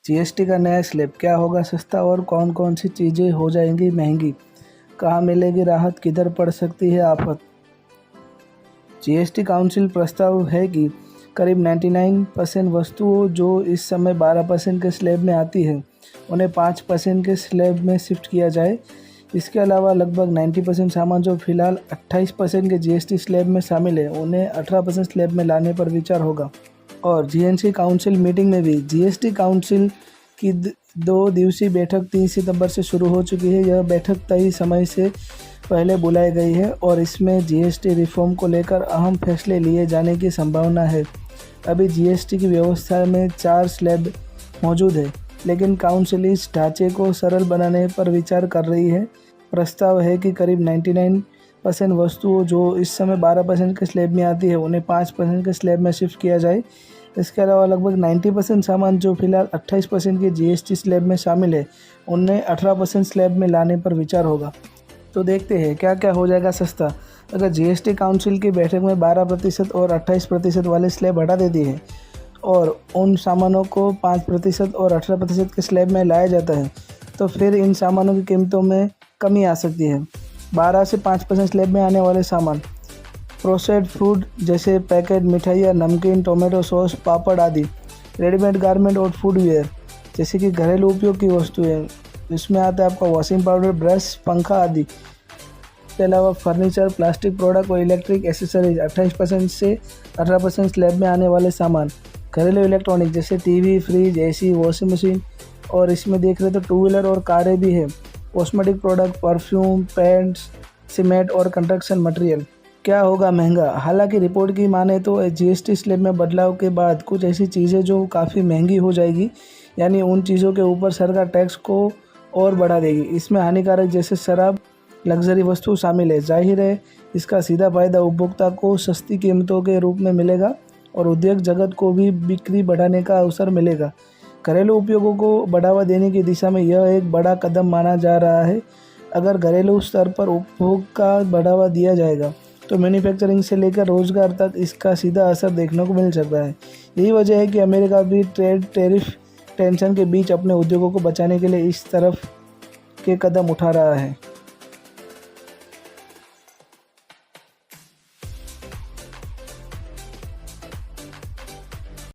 GST का नया slab, क्या होगा सस्ता और कौन कौन सी चीज़ें हो जाएंगी महंगी, कहाँ मिलेगी राहत, किधर पड़ सकती है आफत। जीएसटी काउंसिल प्रस्ताव है कि करीब 99% वस्तुओं जो इस समय 12% के स्लैब में आती है उन्हें 5% के स्लैब में शिफ्ट किया जाए। इसके अलावा लगभग 90% सामान जो फिलहाल 28% के जीएसटी स्लैब में शामिल है उन्हें 18% स्लैब में लाने पर विचार होगा। और जीएनसी काउंसिल मीटिंग में भी जीएसटी काउंसिल की 2 दिवसीय बैठक 3 सितंबर से शुरू हो चुकी है। यह बैठक तय समय से पहले बुलाई गई है और इसमें जीएसटी रिफॉर्म को लेकर अहम फैसले लिए जाने की संभावना है। अभी जीएसटी की व्यवस्था में 4 स्लैब मौजूद है, लेकिन काउंसिल इस ढांचे को सरल बनाने पर विचार कर रही है। प्रस्ताव है कि करीब 99% वस्तुओं जो इस समय 12% के स्लैब में आती है उन्हें 5% के स्लैब में शिफ्ट किया जाए। इसके अलावा लगभग 90% सामान जो फिलहाल 28% के जीएसटी स्लैब में शामिल है उन्हें 18% स्लैब में लाने पर विचार होगा। तो देखते हैं क्या क्या हो जाएगा सस्ता। अगर जीएसटी काउंसिल की बैठक में 12% और 28% वाले स्लैब हटा देती है और उन सामानों को 5% और 18% के स्लैब में लाया जाता है तो फिर इन सामानों की कीमतों में कमी आ सकती है। 12 से 5% स्लैब में आने वाले सामान प्रोसेस्ड फूड जैसे पैकेट मिठाइयाँ, नमकीन, टोमेटो सॉस, पापड़ आदि, रेडीमेड गारमेंट और फुटवेयर जैसे कि घरेलू उपयोग की वस्तुएं, इसमें आता है आपका वॉशिंग पाउडर, ब्रश, पंखा आदि। इसके अलावा फर्नीचर, प्लास्टिक प्रोडक्ट और इलेक्ट्रिक एसेसरीज 28% से 18% स्लैब में आने वाले सामान, घरेलू इलेक्ट्रॉनिक जैसे TV, fridge, AC, washing machine और इसमें देख रहे तो 2 व्हीलर और कारें भी है। Cosmetic product, perfume, paints, cement और कंस्ट्रक्शन मटेरियल। क्या होगा महंगा? हालांकि रिपोर्ट की माने तो जीएसटी स्लैब में बदलाव के बाद कुछ ऐसी चीज़ें जो काफ़ी महंगी हो जाएगी, यानी उन चीज़ों के ऊपर सरकार टैक्स को और बढ़ा देगी। इसमें हानिकारक जैसे शराब, लग्जरी वस्तु शामिल है। जाहिर है इसका सीधा फायदा उपभोक्ता को सस्ती कीमतों के रूप में मिलेगा और उद्योग जगत को भी बिक्री बढ़ाने का अवसर मिलेगा। घरेलू उपयोगों को बढ़ावा देने की दिशा में यह एक बड़ा कदम माना जा रहा है। अगर घरेलू स्तर पर उपभोग का बढ़ावा दिया जाएगा तो मैन्युफैक्चरिंग से लेकर रोजगार तक इसका सीधा असर देखने को मिल सकता है। यही वजह है कि अमेरिका भी ट्रेड टैरिफ टेंशन के बीच अपने उद्योगों को बचाने के लिए इस तरफ के कदम उठा रहा है।